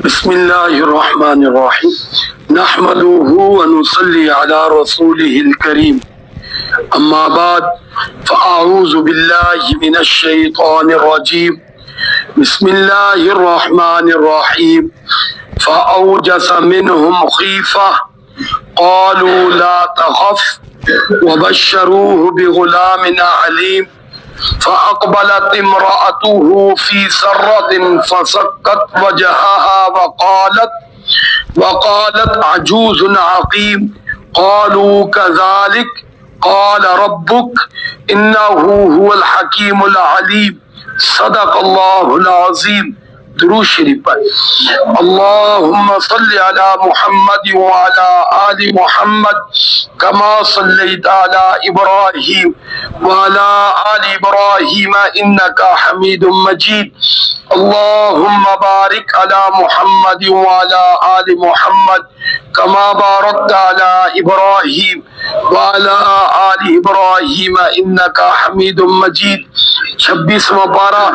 بسم اللہ الرحمن الرحیم نحمده ونصلی علی رسوله الکریم اما بعد فاعوذ باللہ من الشیطان الرجیم بسم اللہ الرحمن الرحیم فاوجس منهم خیفہ قالوا لا تخف وبشروه بغلام علیم فأقبلت امرأته في سرة فسكت وجهها وقالت عجوز عقيم قالوا كذلك قال ربك إنه هو الحكيم العليم صدق الله العظيم. درود شریف پر اللهم صل على محمد وعلى آل محمد كما صليت على إبراهيم وعلى آل إبراهيم إنك حميد مجيد. اللهم بارك على محمد وعلى آل محمد كما باركت على إبراهيم وعلى آل إبراهيم إنك حميد مجيد. 26واں پارہ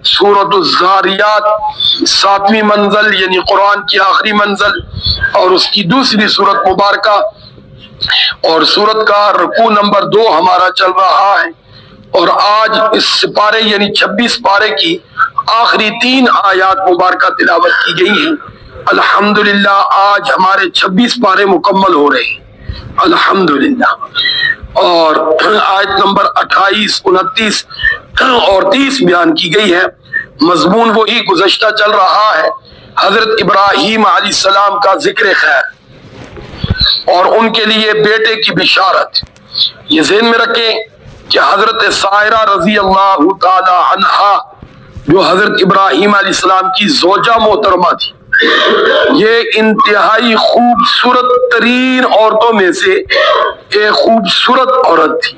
سورۃ الذاریات، 7ویں منزل یعنی قرآن کی آخری منزل اور اس کی دوسری سورت مبارکہ، اور سورت کا رکوع نمبر 2 ہمارا چل رہا ہے، اور آج اس پارے یعنی 26 پارے کی آخری 3 آیات مبارکہ تلاوت کی گئی ہیں. الحمدللہ آج ہمارے 26 پارے مکمل ہو رہے ہیں الحمدللہ. اور آیت نمبر 28، 29 اور 30 بیان کی گئی ہے. مضمون وہی گزشتہ چل رہا ہے، حضرت ابراہیم علیہ السلام کا ذکر خیر اور ان کے لیے بیٹے کی بشارت. یہ ذہن میں رکھیں کہ حضرت سائرہ رضی اللہ تعالی عنہا جو حضرت ابراہیم علیہ السلام کی زوجہ محترمہ تھی، یہ انتہائی خوبصورت ترین عورتوں میں سے ایک خوبصورت عورت تھی.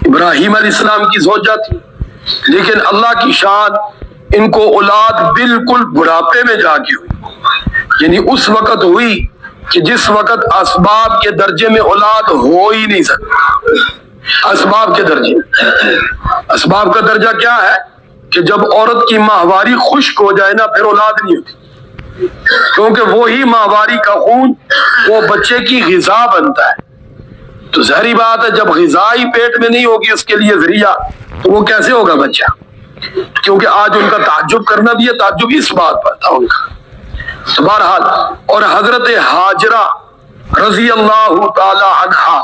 ابراہیم علیہ السلام کی زوجہ تھی، لیکن اللہ کی شان ان کو اولاد بالکل بڑھاپے میں جا کے ہوئی، یعنی اس وقت ہوئی کہ جس وقت اسباب کے درجے میں اولاد ہو ہی نہیں سکتی. اسباب کے درجے، اسباب کا درجہ کیا ہے کہ جب عورت کی ماہواری خشک ہو جائے نا، پھر اولاد نہیں ہوتی، کیونکہ وہی ماہواری کا خون وہ بچے کی غذا بنتا ہے. تو ظاہری بات ہے جب غذا ہی پیٹ میں نہیں ہوگی اس کے لیے ذریعہ، تو وہ کیسے ہوگا بچہ؟ کیونکہ آج ان کا تعجب کرنا بھی ہے، تعجب اس بات پر تھا ان کا. تو بہرحال، اور حضرت ہاجرہ رضی اللہ تعالی عنہا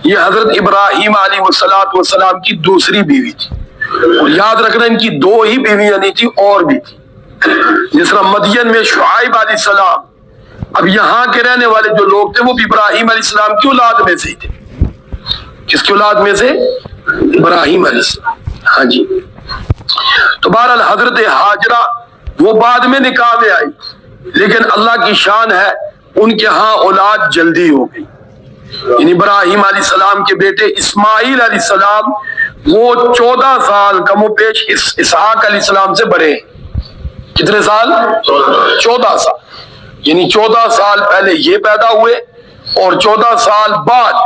یہ حضرت ابراہیم علیہ السلام کی دوسری بیوی تھی. اور یاد رکھنا ان کی 2 ہی بیویاں نہیں تھی، اور بھی تھی. جس طرح مدین میں شعیب علیہ السلام، اب یہاں کے رہنے والے جو لوگ تھے وہ بھی ابراہیم علیہ السلام کی اولاد میں سے ہی تھے. کس کی اولاد میں سے؟ ابراہیم علیہ السلام. ہاں جی. تو بہرحال حضرت ہاجرہ وہ بعد میں نکاح میں آئی، لیکن اللہ کی شان ہے ان کے ہاں اولاد جلدی ہو گئی. یعنی ابراہیم علیہ السلام کے بیٹے اسماعیل علیہ السلام وہ 14 سال کم و بیش اسحاق علیہ السلام سے بڑے ہیں. کتنے سال؟ 14 سال. یعنی 14 سال پہلے یہ پیدا ہوئے، اور 14 سال بعد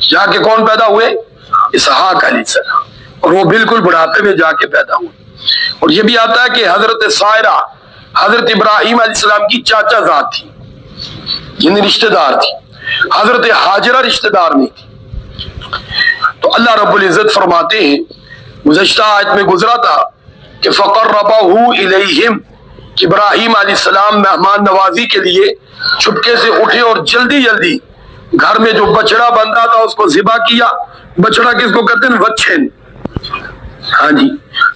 جا کے کون پیدا ہوئے؟ اسحاق علیہ السلام. اور وہ بالکل بڑھاپے میں جا کے پیدا ہوئے. اور یہ بھی آتا ہے کہ حضرت سائرہ حضرت ابراہیم علیہ السلام کی چاچا زاد تھی، یعنی رشتہ دار تھی. حضرت ہاجرہ رشتہ دار نہیں تھی. تو اللہ رب العزت فرماتے ہیں، گزشتہ آیت میں گزرا تھا کہ فَقَرَّبَهُ إِلَيْهِمْ، کہ ابراہیم علیہ السلام مہمان نوازی کے لیے چھپکے سے اٹھے اور جلدی جلدی گھر میں جو بچڑا بندہ تھا اس کو ذبح کیا. بچڑا کس کو کہتے ہیں؟ وچھن. ہاں جی.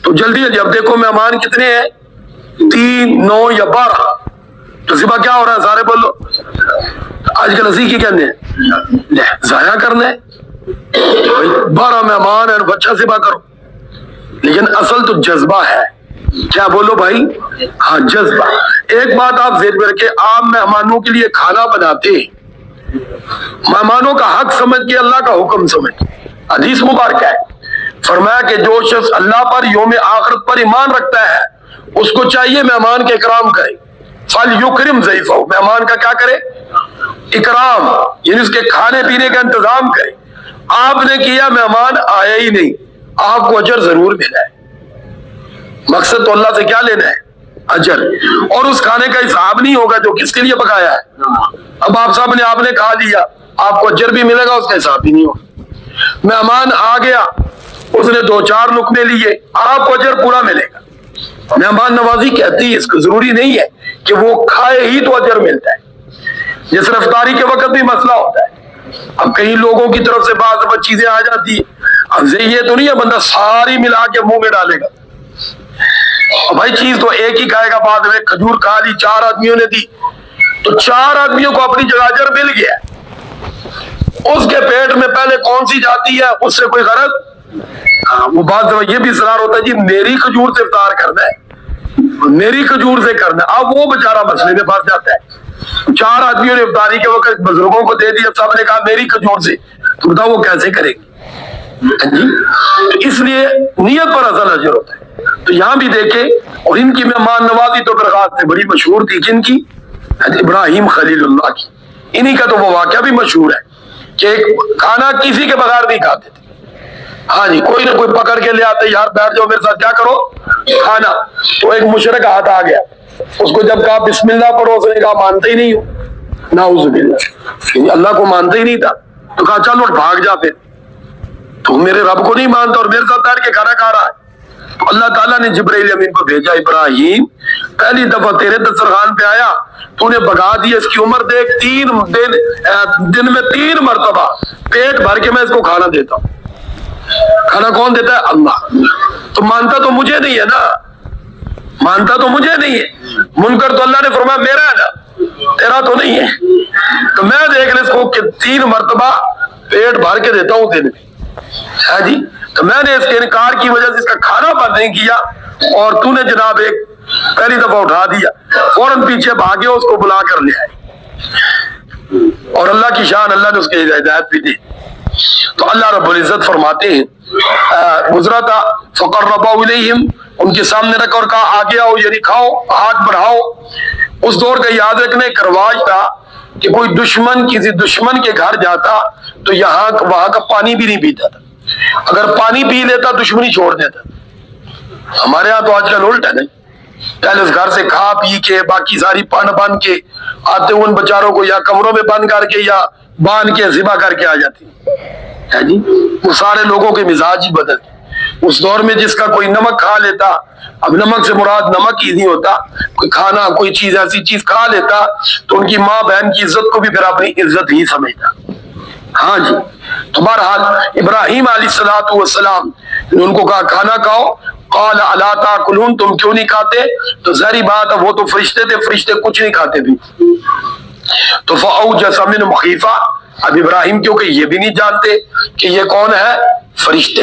تو جلدی جلدی، اب دیکھو مہمان کتنے ہیں، 3، 9 یا 12، تو ذبح کیا ہو رہا ہے؟ سارے بولو. آج کل اسی کی کہنے ہیں ضائع کرنا ہے، 12 مہمان ہیں بچہ ذبح کرو. لیکن اصل تو جذبہ ہے. کیا بولو بھائی؟ ہاں جذبہ. ایک بات آپ ذہن میں رکھیں، آپ مہمانوں کے لیے کھانا بناتے ہیں مہمانوں کا حق سمجھ کے، اللہ کا حکم سمجھ کے. حدیث مبارکہ ہے، فرمایا کہ جو شخص اللہ پر یوم آخرت پر ایمان رکھتا ہے اس کو چاہیے مہمان کے اکرام کرے. فَلْيُكْرِمْ ضَيْفَهُ، مہمان کا کیا کرے؟ اکرام، یعنی اس کے کھانے پینے کا انتظام کرے. آپ نے کیا، مہمان آیا ہی نہیں، آپ کو اجر ضرور ملا ہے. مقصد تو اللہ سے کیا لینا ہے؟ اجر، اور اس کھانے کا حساب نہیں ہوگا جو کس کے لیے پکایا ہے. اب آپ صاحب نے آپ نے کھا لیا، آپ کو اجر بھی ملے گا، اس کا حساب بھی نہیں ہوگا. مہمان آ گیا، اس نے 2-4 لقمے لیے، آپ کو اجر پورا ملے گا. مہمان نوازی کہتی ہے اس کو ضروری نہیں ہے کہ وہ کھائے ہی تو اجر ملتا ہے. جس افطاری کے وقت بھی مسئلہ ہوتا ہے. اب کئی لوگوں کی طرف سے بعض چیزیں آ جاتی ہیں. اب یہ تو نہیں ہے بندہ ساری ملا کے منہ میں ڈالے گا. بھائی چیز تو ایک ہی کھائے گا. بعد میں کھجور کھا لی، 4 آدمیوں نے دی تو 4 آدمیوں کو اپنی جگہ اجر مل گیا. اس کے پیٹ میں پہلے کون سی جاتی ہے اس سے کوئی غرض. وہ بات یہ بھی اصرار ہوتا ہے جی میری کھجور سے افطار کرنا ہے، میری کھجور سے کرنا ہے. اب وہ بیچارہ مسئلے میں پھنس جاتا ہے. 4 آدمیوں نے افطاری کے وقت بزرگوں کو دے دیا، سب نے کہا میری کھجور سے، تو بتاؤ وہ کیسے کرے گی جی. تو اس لیے نیت پر اصل اجر ہوتا ہے. تو یہاں بھی دیکھیں، اور ان کی مہمان نوازی تو برخاست سے بڑی مشہور تھی. جن کی ابراہیم خلیل اللہ کی، انہی کا تو وہ واقعہ بھی مشہور ہے کہ کھانا کسی کے بغیر نہیں کھاتے تھے. ہاں جی، کوئی نہ کوئی پکڑ کے لے آتے، یار بیٹھ جاؤ میرے ساتھ، کیا کرو کھانا. تو ایک مشرک ہاتھ آ گیا، اس کو جب کہا بسم اللہ پڑھو، اس نے کہا مانتے ہی نہیں ہو. نعوذ باللہ، اللہ کو مانتے ہی نہیں تھا. تو کہا چلو بھاگ جا پھر، تو میرے رب کو نہیں مانتا اور میرے ساتھ بیٹھ کے کھانا کھا رہا ہے. تو اللہ تعالیٰ نے جبرائیل امین کو بھیجا، ابراہیم پہلی دفعہ تیرے دسترخوان پہ آیا، تو نے بگا دیا. اس کی عمر دیکھ، 3 دن میں 3 مرتبہ پیٹ بھر کے میں اس کو کھانا دیتا ہوں. کھانا کون دیتا ہے؟ اللہ. تو مانتا تو مجھے نہیں ہے نا، مانتا تو مجھے نہیں ہے. منکر تو اللہ نے فرمایا میرا ہے نا، تیرا تو نہیں ہے. تو میں دیکھ لیں اس کو کہ 3 مرتبہ پیٹ بھر کے دیتا ہوں دن میں. ہے جی، تو میں نے اس کے انکار کی وجہ سے اس کا کھانا بند نہیں کیا، اور تو نے جناب ایک پہلی دفعہ اٹھا دیا، فوراً پیچھے بھاگے اس کو بلا کر لے آئے. اور اللہ کی شان، اللہ نے اس کی ہدایت بھی دی. تو اللہ رب العزت فرماتے ہیں، گزرا تھا فقربا الیہم، ان کے سامنے رکھ اور کہا آگے آؤ، یعنی کھاؤ، ہاتھ بڑھاؤ. اس دور کا یاد رکھنے ایک رواج تھا کہ کوئی دشمن کسی دشمن کے گھر جاتا تو وہاں کا پانی بھی نہیں پیتا تھا. اگر پانی پی لیتا دشمنی چھوڑ دیتا. ہمارے ہاں تو آج کل الٹ ہے نہیں، پہلے اس گھر سے کھا پی کے باقی ساری پن بن کے آتے ان بیچاروں کو یا کمروں میں بند کر کے یا باندھ کے ذبح کر کے آ جاتی ہے جی. وہ سارے لوگوں کے مزاج ہی بدل گئے. اس دور میں جس کا کوئی نمک کھا لیتا، اب نمک سے مراد نمک ہی نہیں ہوتا، کوئی کھانا کوئی چیز ایسی چیز کھا لیتا تو ان کی ماں بہن کی عزت کو بھی پھر اپنی عزت ہی سمجھتا. ہاں جی. تو بہرحال ابراہیم علیہ السلام نے ان کو کہا کھانا کھاؤ. قال الا تاکلون، تم کیوں نہیں کھاتے؟ تو ظاہری بات ہے وہ تو فرشتے تھے، فرشتے کچھ نہیں کھاتے بھی. تو فاوجس منهم خیفہ، اب ابراہیم کیونکہ یہ بھی نہیں جانتے کہ یہ کون ہے، فرشتے،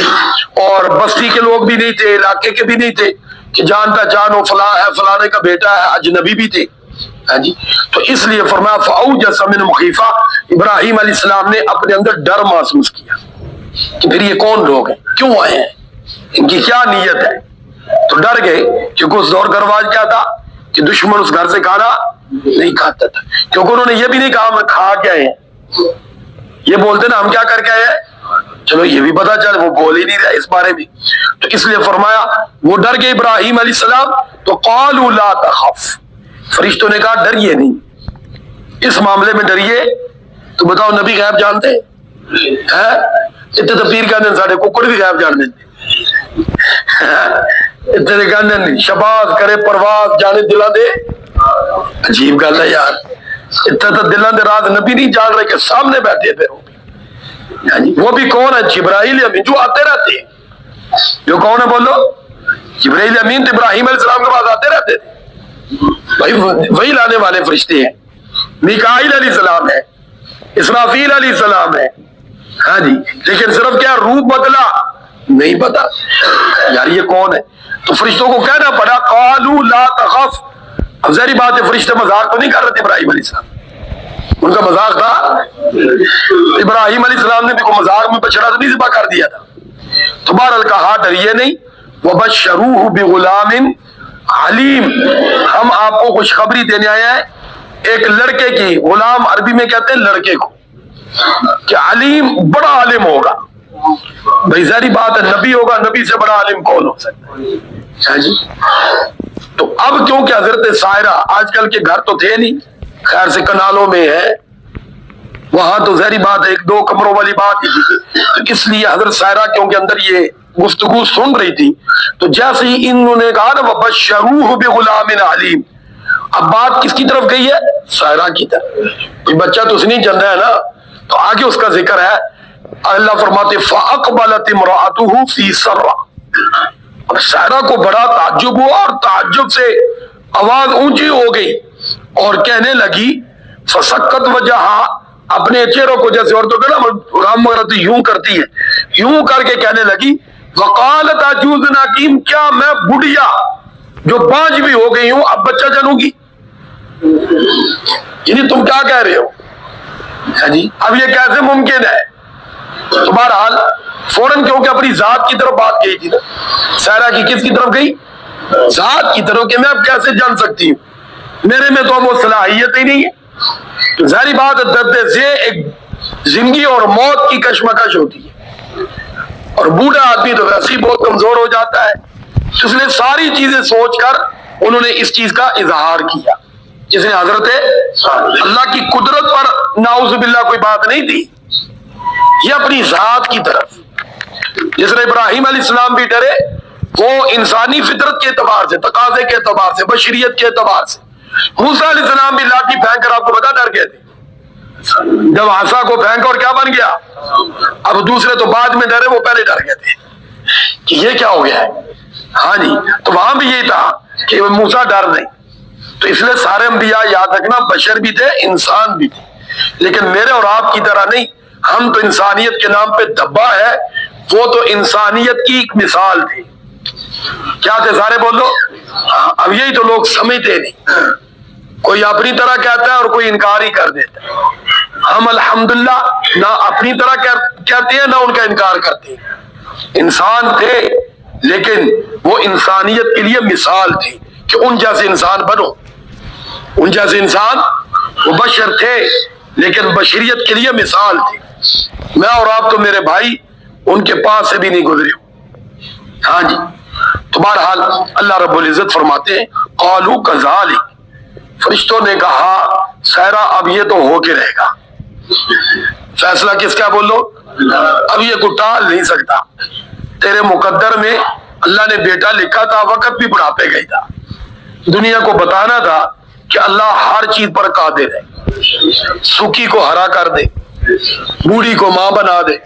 اور بستی کے لوگ بھی نہیں تھے، علاقے کے بھی نہیں تھے کہ جان پہچان ہو فلاں ہے، فلانے کا بیٹا ہے، اجنبی بھی تھے. ہاں جی. تو اس لیے فرمایا فاوجس منهم خیفہ، ابراہیم علیہ السلام نے اپنے اندر ڈر محسوس کیا کہ پھر یہ کون لوگ ہیں، کیوں آئے ہیں، ان کی کیا نیت ہے. تو ڈر گئے، کیونکہ اس دور کا رواج کیا تھا کہ دشمن اس گھر سے کھانا نہیں کھاتا تھا. کیونکہ انہوں نے یہ بھی نہیں کہا ہم کھا کے آئے ہیں، یہ بولتے نا ہم کیا کر کے آئے ہیں. چلو یہ بھی پتا چل، وہ بول ہی نہیں رہا اس بارے میں. تو اس لیے فرمایا وہ ڈر گئے ابراہیم علیہ السلام. تو قالوا لا تخف، فرشتوں نے کہا ڈریے نہیں، اس معاملے میں ڈریے. تو بتاؤ نبی غیب جانتے ہیں؟ اتنے تو پیر کہتے ہیں سارے ککڑ بھی غیب جان دیتے. اتنے کہتے ہیں شباز کرے پرواز جانے دلا دے. عجیب گل ہے یار، اتنا تو دلان دے راز نبی نہیں جان رہے کہ سامنے بیٹھے تھے. وہ بھی کون ہے؟ جبرائیل امین، جو آتے رہتے ہیں. جو کون ہے بولو؟ جبرائیل امین تو ابراہیم علیہ السلام کے پاس آتے رہتے تھے. وہی لانے والے فرشتے ہیں. میکائیل علیہ السلام ہے، اسرافیل علیہ السلام ہے. ہاں جی. لیکن صرف کیا روپ بدلا نہیں پتا یار یہ کون ہے. تو فرشتوں کو کہنا پڑا قالوا لا تخف. اب ظاہری بات ہے فرشتے مذاق تو نہیں کر رہے تھے ابراہیم علیہ السلام، ان کا مذاق تھا. ابراہیم علیہ السلام نے بھی کوئی مذاق میں بچڑا تو نہیں ذبح کر دیا تھا. تو بہرحال کہا ڈریے نہیں. وبشروہ بغلام حلیم، ہم آپ کو خوشخبری دینے آئے ہیں ایک لڑکے کی. غلام عربی میں کہتے ہیں لڑکے کو، کہ علیم بڑا عالم ہوگا. بھائی ظاہری بات ہے نبی ہوگا، نبی سے بڑا عالم کون ہو سکتا ہے. جی تو اب کیونکہ حضرت سائرہ آج کل کے گھر تو تھے نہیں، خیر سے کنالوں میں ہے، وہاں تو ظاہری بات ہے 1-2 کمروں والی بات ہی تھی، تو اس لیے حضرت سائرہ کیونکہ اندر یہ گفتگو سن رہی تھی، تو جیسے ہی انہوں نے کہا نا وَبَشَّرُوهُ بِغُلَامٍ عَلِيمٍ، اب بات کس کی طرف گئی ہے؟ سائرہ کی طرف، کوئی بچہ تو اس نہیں جانتا ہے نا، تو آگے اس کا ذکر ہے، اللہ فرماتے فَأَقْبَلَتِ امْرَأَتُهُ فِي سَرَّةٍ، اب سائرہ کو بڑا تعجب ہوا اور تعجب سے آواز اونچی ہو گئی اور کہنے لگی فسکت وجہا، اپنے چہروں کو جیسے عورتوں کا نا رام وغیرہ یوں کرتی ہے، یوں کر کے کہنے لگی وقالت عجوز حکیم، کیا میں بڑھیا جو 5 بھی ہو گئی ہوں اب بچہ جنوں گی؟ یعنی تم کیا کہہ رہے ہو جی، اب یہ کیسے ممکن ہے؟ تو بہرحال فوراً کیونکہ اپنی ذات کی طرف بات گئی تھی نا، سائرہ کی کس کی طرف گئی؟ ذات کی طرف، کہ میں اب کیسے جان سکتی ہوں، میرے میں تو وہ صلاحیت ہی نہیں ہے۔ تو ظاہری بات ہے درد سے ایک زندگی اور موت کی کشمکش ہوتی ہے، اور بوڑھا آدمی تو ویسے ہی بہت کمزور ہو جاتا ہے، اس نے ساری چیزیں سوچ کر انہوں نے اس چیز کا اظہار کیا، جس نے حضرت اللہ کی قدرت پر نعوذ باللہ کوئی بات نہیں تھی، یہ اپنی ذات کی طرف، جس نے ابراہیم علیہ السلام بھی ڈرے، وہ انسانی فطرت کے اعتبار سے، تقاضے کے اعتبار سے، بشریت کے اعتبار سے، موسیٰ علیہ السلام بھی لاٹھی پھینک کر آپ کو پتا ڈر گئے تھے، جب عصا کو پھینکا اور کیا بن گیا، اب دوسرے تو بعد میں ڈرے، وہ پہلے ڈر گئے تھے کہ یہ کیا ہو گیا ہے، ہاں جی، تو وہاں بھی یہی تھا کہ موسیٰ ڈر نہیں، تو اس لیے سارے انبیاء یاد رکھنا بشر بھی تھے، انسان بھی تھے، لیکن میرے اور آپ کی طرح نہیں، ہم تو انسانیت کے نام پہ دبا ہے، وہ تو انسانیت کی ایک مثال تھی، کیا تھے سارے بولو، اب یہی تو لوگ سمجھتے نہیں، کوئی اپنی طرح کہتا ہے اور کوئی انکار ہی کر دیتا ہے، ہم الحمدللہ نہ اپنی طرح کہتے ہیں نہ ان کا انکار کرتے ہیں، انسان تھے لیکن وہ انسانیت کے لیے مثال تھی کہ ان جیسے انسان بنو، ان جیسے انسان، وہ بشر تھے لیکن بشریت کے لیے مثال تھی، میں اور آپ تو میرے بھائی ان کے پاس سے بھی نہیں گزرے، ہاں جی، تو بہرحال اللہ رب العزت فرماتے ہیں قالوا کذالک، فرشتوں نے کہا سائرہ اب یہ تو ہو کے رہے گا، فیصلہ کس کا بولو، اب یہ کوئی ٹال نہیں سکتا، تیرے مقدر میں اللہ نے بیٹا لکھا تھا، وقت بھی بڑھاپے گئی تھا، دنیا کو بتانا تھا کہ اللہ ہر چیز پر قادر ہے، سوکھی کو ہرا کر دے، بوڑھی کو ماں بنا دے،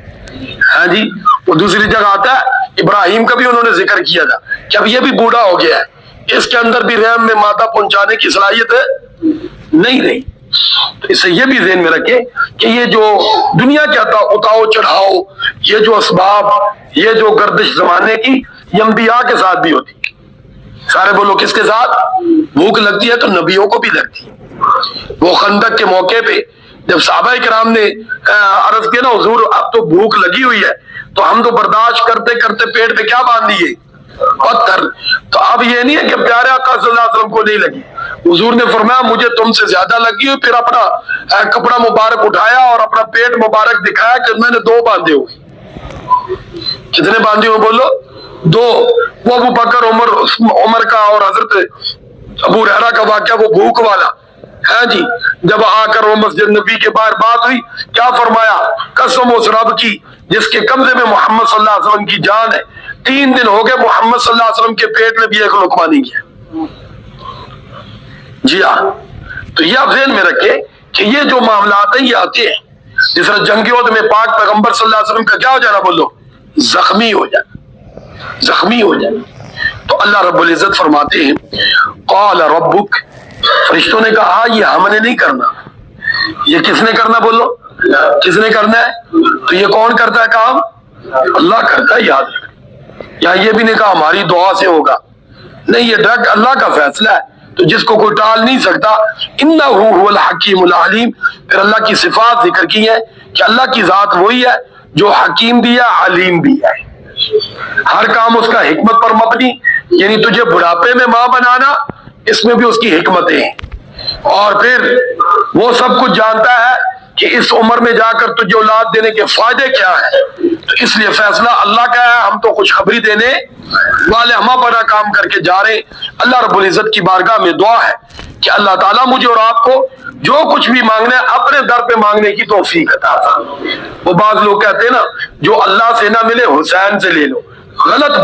ہاں جی، وہ دوسری جگہ آتا ہے ابراہیم کا بھی انہوں نے ذکر کیا تھا کہ اب یہ بھی بوڑھا ہو گیا ہے، اس کے اندر بھی رحم میں مادہ پہنچانے کی صلاحیت نہیں رہی، تو اس سے یہ بھی ذہن میں رکھے کہ یہ جو دنیا کے اتاؤ چڑھاؤ، یہ جو اسباب، یہ جو گردش زمانے کی، یہ انبیاء کے ساتھ بھی ہوتی، سارے بولو کس کے ساتھ، بھوک لگتی ہے تو نبیوں کو بھی لگتی ہے، وہ خندق کے موقع پہ جب صحابہ کرام نے عرض کیا نا حضور اب تو بھوک لگی ہوئی ہے، تو ہم تو برداشت کرتے کرتے پیٹ پہ کیا باندھ دیے، پتھر، تو اب یہ نہیں ہے کہ پیارے آقا صلی اللہ علیہ وسلم کو نہیں لگی، حضور نے فرمایا مجھے تم سے زیادہ لگی ہوئی، پھر اپنا کپڑا مبارک اٹھایا اور اپنا پیٹ مبارک دکھایا کہ میں نے 2 باندھے ہوئے، کتنے باندھے ہوئے بولو، 2، وہ ابو بکر عمر کا اور حضرت ابو ہریرہ کا واقعہ وہ بھوک والا، ہاں جی، جب آ کر وہ مسجد نبی کے باہر بات ہوئی، کیا فرمایا، قسم اس رب کی جس کے قبضے میں محمد صلی اللہ علیہ وسلم کی جان ہے، 3 دن ہو گئے محمد صلی اللہ علیہ وسلم کے پیٹ میں بھی ایک لقمہ نہیں گیا، جی ہاں، تو یہ آپ ذہن میں رکھیں کہ یہ جو معاملات ہیں یہ آتے ہیں، جس طرح جنگ عہد میں پاک پیغمبر صلی اللہ علیہ وسلم کا کیا ہو جانا بولو، زخمی ہو جانا، زخمی ہو جانا، تو اللہ رب العزت فرماتے ہیں قال ربک، فرشتوں نے کہا یہ ہم نے نہیں کرنا، یہ کس نے کرنا بولو، کس نے کرنا ہے، تو یہ کون کرتا ہے کام، اللہ کرتا ہے، یاد رکھ، یا یہ بھی نہیں کہا ہماری دعا سے ہوگا، نہیں، یہ ڈائریکٹ اللہ کا فیصلہ ہے، تو جس کو کوئی ٹال نہیں سکتا، انہ هو الحکیم العلیم، پھر اللہ کی صفات ذکر کی ہے کہ اللہ کی ذات وہی ہے جو حکیم بھی ہے، علیم بھی ہے، ہر کام اس کا حکمت پر مبنی، یعنی تجھے بڑھاپے میں ماں بنانا، اس میں بھی اس کی حکمتیں ہیں، اور پھر وہ سب کچھ جانتا ہے کہ اس عمر میں جا کر تجھے اولاد دینے کے فائدے کیا ہیں، تو اس لیے فیصلہ اللہ کا ہے، ہم تو خوشخبری دینے والہما پڑا کام کر کے جا رہے ہیں. اللہ رب العزت کی بارگاہ میں دعا ہے کہ اللہ تعالیٰ مجھے اور آپ کو جو کچھ بھی مانگنا ہے اپنے در پہ مانگنے کی توفیق عطا فرمائے. وہ بعض لوگ کہتے ہیں نا جو اللہ سے نہ ملے حسین سے لے لو. غلط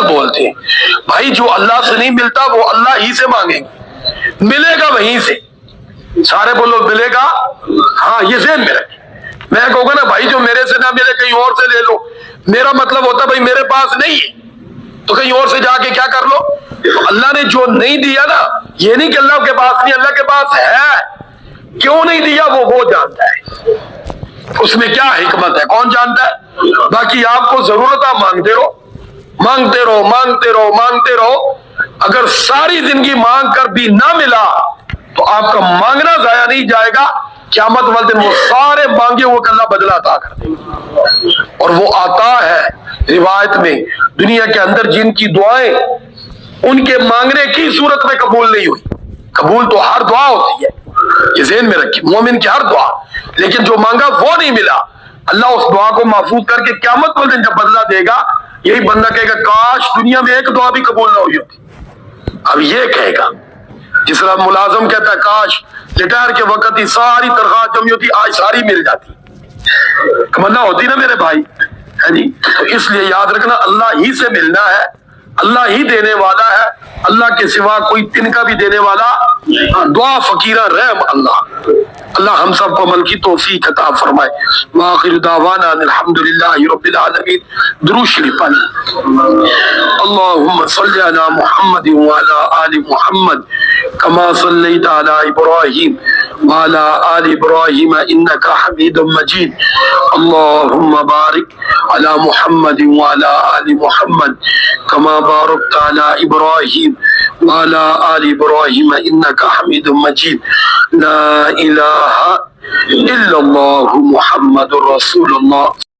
بولتے ہیں بھائی. جو اللہ سے نہیں ملتا وہ اللہ ہی سے مانگیں گے, ملے گا وہیں سے. سارے بولو ملے گا. ہاں یہ ذہن میں رکھیں. میں کہوں گا نا بھائی جو میرے سے نہ ملے کہیں اور سے لے لو, میرا مطلب ہوتا بھائی میرے پاس نہیں ہے تو کہیں اور سے جا کے کیا کر لو. تو اللہ نے جو نہیں دیا نا, یہ نہیں کہ اللہ کے پاس نہیں, اللہ کے پاس ہے. کیوں نہیں دیا وہ جانتا ہے. اس میں کیا حکمت ہے کون جانتا ہے. باقی آپ کو ضرورت ہے مانگتے رہو. اگر ساری زندگی مانگ کر بھی نہ ملا تو آپ کا مانگنا ضائع نہیں جائے گا. قیامت والے دن وہ سارے مانگے وہ اللہ بدلہ عطا کر دے گا. اور وہ آتا ہے روایت میں دنیا کے اندر جن کی دعائیں ان کے مانگنے کی صورت میں قبول نہیں ہوئی. قبول تو ہر دعا ہوتی ہے, یہ ذہن میں رکھیے, مومن کی ہر دعا. لیکن جو مانگا وہ نہیں ملا, اللہ اس دعا کو محفوظ کر کے قیامت والے دن جب بدلہ دے گا یہی بندہ کہے گا کاش دنیا میں ایک دعا بھی قبول نہ ہوئی ہوتی. اب یہ کہے گا جس طرح ملازم کہتا ہے کاش ریٹائر کے وقت ہی ساری تنخواہ جمی ہوتی, آج ساری مل جاتی. تمنا ہوتی نا میرے بھائی, ہے جی. تو اس لیے یاد رکھنا اللہ ہی سے ملنا ہے, اللہ ہی دینے والا ہے, اللہ کے سوا کوئی تنکا بھی دینے والا. دعا فقیرہ رحم اللہ. اللہ ہم سب کو عمل کی توفیق عطا فرمائے. وآخر دعوانا الحمدللہ رب العالمین. درود شریف پڑھیں. اللہم صلی علی محمد وعلی آل محمد کما صلیت علی ابراہیم وعلی آل ابراہیم انکا حمید مجید. اللہم بارک علی محمد وعلی آل محمد کما بارکت علی ابراہیم وعلی آل ابراہیم انکا حمید مجید. لا الہ الا اللہ محمد رسول اللہ.